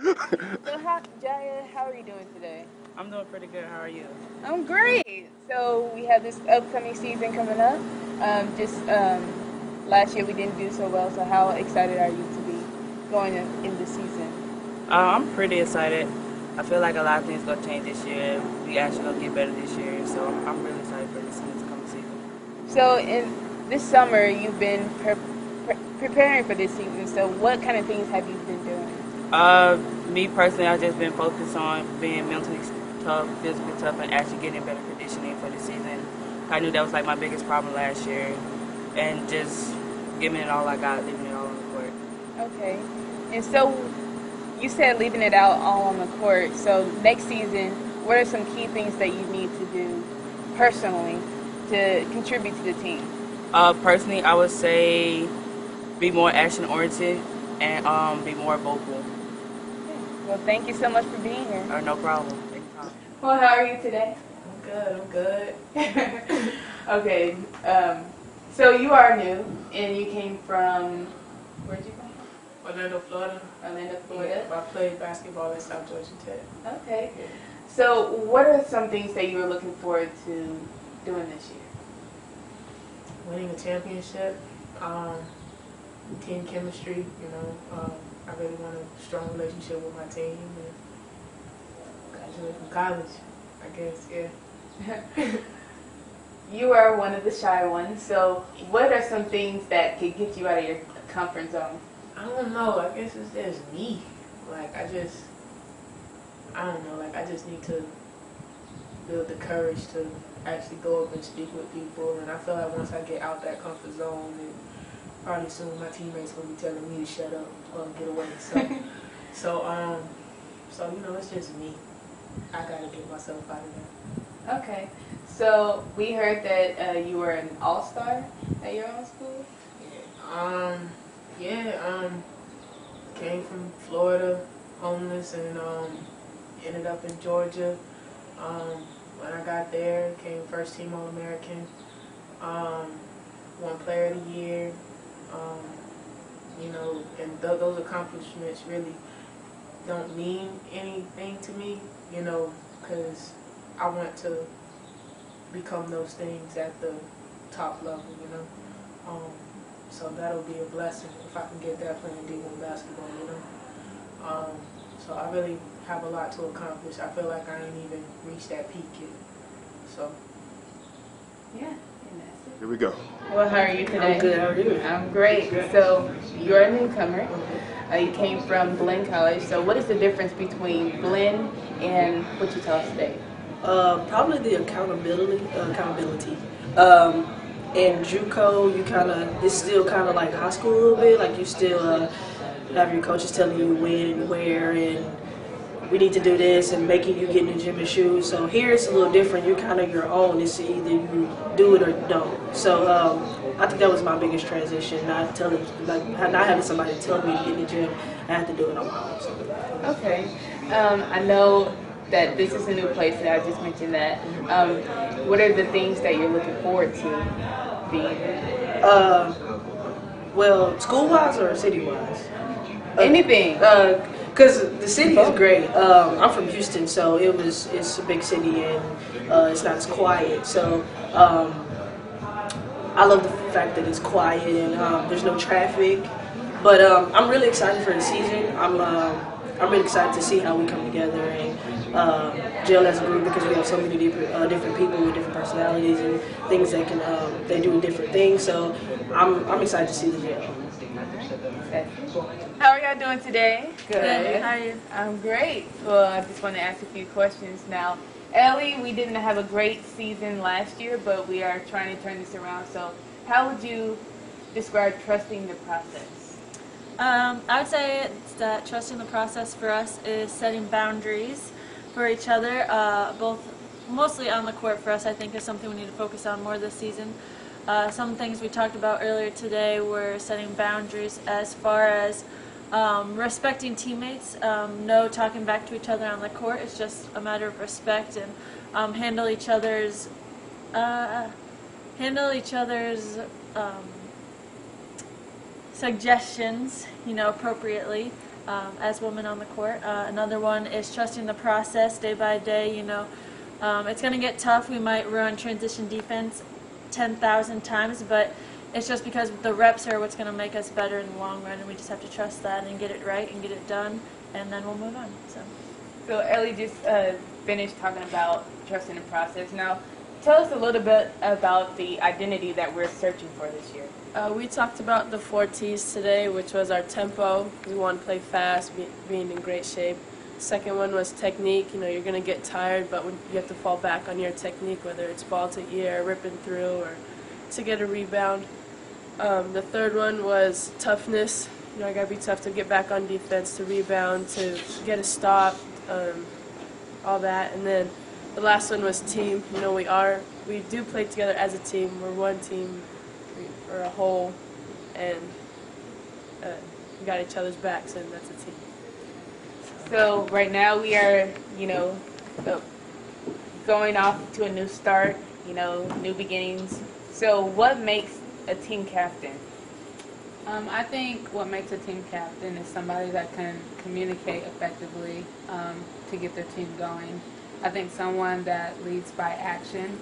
So, Jaya, how are you doing today? I'm doing pretty good. How are you? I'm great. So we have this upcoming season coming up. Just last year we didn't do so well. So how excited are you to be going in the season? I'm pretty excited. I feel like a lot of things gonna change this year. We actually gonna get better this year, so I'm really excited for this season to come season. So in this summer you've been preparing for this season. So what kind of things have you been doing? Uh, Me personally, I've just been focused on being mentally tough, physically tough, and actually getting better conditioning for the season. I knew that was like my biggest problem last year, and just giving it all I got, leaving it all on the court. Okay. And so you said leaving it out all on the court. So next season, what are some key things that you need to do personally to contribute to the team? Personally, I would say be more action oriented and be more vocal. Well, thank you so much for being here. No problem. Anytime. Well, how are you today? I'm good. Okay. So you are new, and you came from, where'd you come from? Orlando, Florida. Orlando, Florida. I played basketball at South Georgia Tech. Okay. Yeah. So what are some things that you were looking forward to doing this year? Winning a championship, team chemistry, I really want a strong relationship with my team and graduate from college, I guess, yeah. You are one of the shy ones, so what are some things that could get you out of your comfort zone? I don't know, I guess it's just me. Like, I don't know, like, I just need to build the courage to actually go up and speak with people, and I feel like once I get out that comfort zone, then probably soon my teammates will be telling me to shut up or get away. So it's just me. I gotta get myself out of there. Okay. So we heard that you were an all-star at your own school? Came from Florida, homeless, and ended up in Georgia. When I got there, came first team All-American, won Player of the Year, and those accomplishments really don't mean anything to me, because I want to become those things at the top level, so that'll be a blessing if I can get that playing D1 basketball, So I really have a lot to accomplish. I feel like I ain't even reached that peak yet. So. Yeah. Here we go. Well, how are you today? I'm good. How are you? I'm great. So you're a newcomer. You came from Glenn College. So what is the difference between Glenn and Wichita State? Probably the accountability. In JUCO, it's still kind of like high school a little bit. Like you still have your coaches telling you when and where and we need to do this and making you get in the gym and shoes. So here it's a little different. You're kind of your own. It's either you do it or don't. So I think that was my biggest transition. Not having somebody tell me to get in the gym. I had to do it on my own. So. Okay. I know that this is a new place, and I just mentioned that. What are the things that you're looking forward to being here? Well, school-wise or city-wise? Anything. Because the city is great. I'm from Houston, so it's a big city and it's not as quiet. So I love the fact that it's quiet and there's no traffic. But I'm really excited for the season. I'm really excited to see how we come together and gel as a group because we have so many different people with different personalities and things that can they do different things. So I'm excited to see the gel. How are y'all doing today? Good. How are you? I'm great. Well, I just want to ask a few questions now. Ellie, we didn't have a great season last year, but we are trying to turn this around. So how would you describe trusting the process? I would say that trusting the process for us is setting boundaries for each other, mostly on the court for us. I think is something we need to focus on more this season. Some things we talked about earlier today were setting boundaries as far as respecting teammates, no talking back to each other on the court. It's just a matter of respect and handle each other's suggestions, appropriately. as women on the court. Another one is trusting the process day by day. It's going to get tough. We might run transition defense 10,000 times, but it's just because the reps are what's going to make us better in the long run, and we just have to trust that and get it right and get it done, and then we'll move on. So Ellie just finished talking about trusting the process. Now, tell us a little bit about the identity that we're searching for this year. We talked about the 4 T's today, which was our tempo. We want to play fast, being in great shape. Second one was technique. You're going to get tired, but you have to fall back on your technique, whether it's ball to ear, ripping through, or to get a rebound. The third one was toughness. I got to be tough to get back on defense, to rebound, to get a stop, all that. And then the last one was team. We do play together as a team. We're one team. We're a whole, and we got each other's backs, and that's a team. So right now we are, going off to a new start, new beginnings. So what makes a team captain? I think what makes a team captain is somebody that can communicate effectively to get their team going. I think someone that leads by action.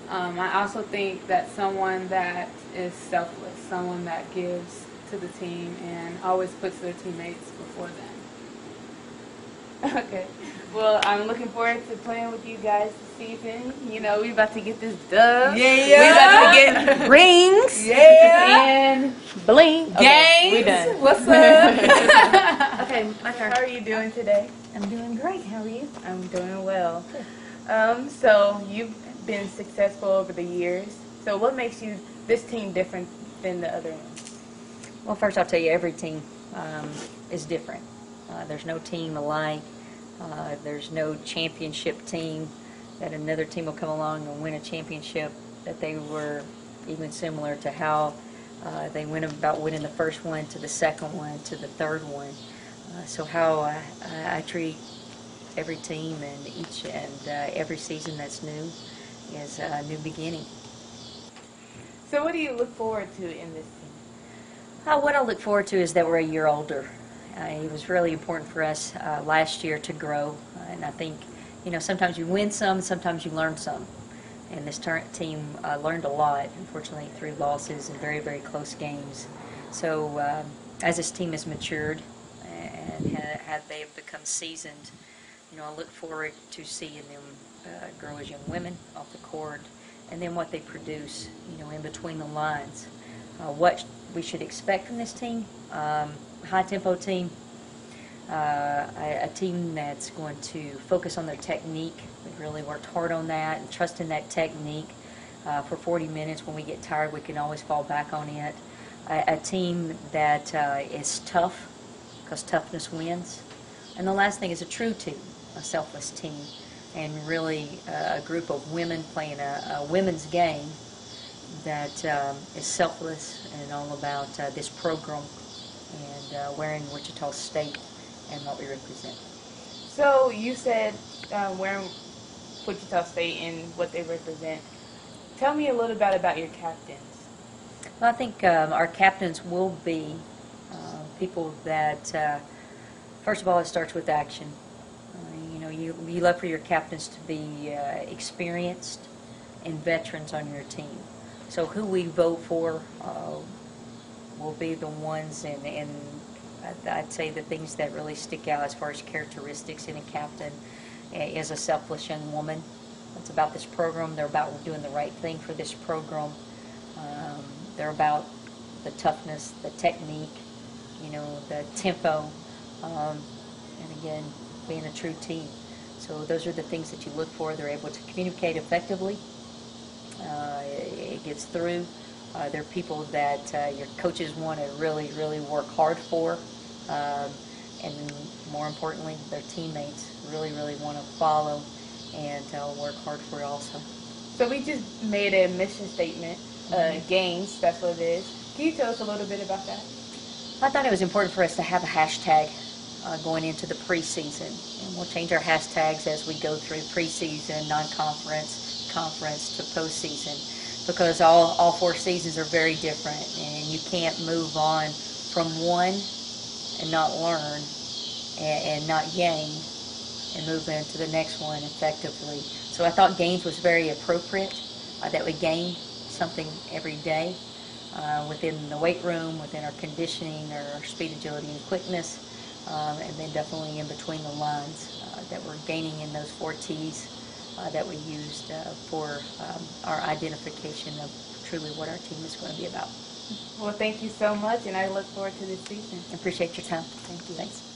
I also think that someone that is selfless, someone that gives to the team and always puts their teammates before them. Okay. Well, I'm looking forward to playing with you guys this season. We about to get this dub. Yeah. We about to get rings. Yeah. And bling. Okay, we done. What's up? Okay, my turn. How are you doing today? I'm doing great. How are you? I'm doing well. So you've been successful over the years. So what makes this team different than the other ones? Well, first I'll tell you, every team is different. There's no team alike. There's no championship team that another team will come along and win a championship that they were even similar to how they went about winning the first one to the second one to the third one. So how I treat every team and every season that's new is a new beginning. So what do you look forward to in this team? What I look forward to is that we're a year older. It was really important for us last year to grow, and I think, sometimes you win some, sometimes you learn some. And this team learned a lot, unfortunately, through losses and very, very close games. So as this team has matured and they have become seasoned, I look forward to seeing them grow as young women off the court, and then what they produce, in between the lines. What we should expect from this team. High-tempo team, a team that's going to focus on their technique. We've really worked hard on that and trust in that technique. For 40 minutes, when we get tired, we can always fall back on it. A team that is tough, because toughness wins. And the last thing is a true team, a selfless team, and really a group of women playing a women's game that is selfless and all about this program and wearing Wichita State and what we represent. So you said wearing Wichita State and what they represent. Tell me a little bit about your captains. Well, I think our captains will be people that, first of all, it starts with action. You love for your captains to be experienced and veterans on your team. So who we vote for will be the ones, and I'd say the things that really stick out as far as characteristics in a captain is a selfless young woman. It's about this program. They're about doing the right thing for this program. They're about the toughness, the technique, the tempo, and again, being a true team. So those are the things that you look for. They're able to communicate effectively. It gets through. They're people that your coaches want to really, really work hard for. And more importantly, their teammates really, really want to follow and work hard for it also. So we just made a mission statement, games, that's what it is. Can you tell us a little bit about that? I thought it was important for us to have a hashtag going into the preseason. And we'll change our hashtags as we go through preseason, non-conference, conference to postseason, because all 4 seasons are very different, and you can't move on from one and not learn and not gain, and move into the next one effectively. So I thought gains was very appropriate, that we gain something every day within the weight room, within our conditioning, or our speed, agility, and quickness, and then definitely in between the lines that we're gaining in those 4 T's that we used for our identification of truly what our team is going to be about. Well, thank you so much, and I look forward to this season. Appreciate your time. Thank you. Thanks.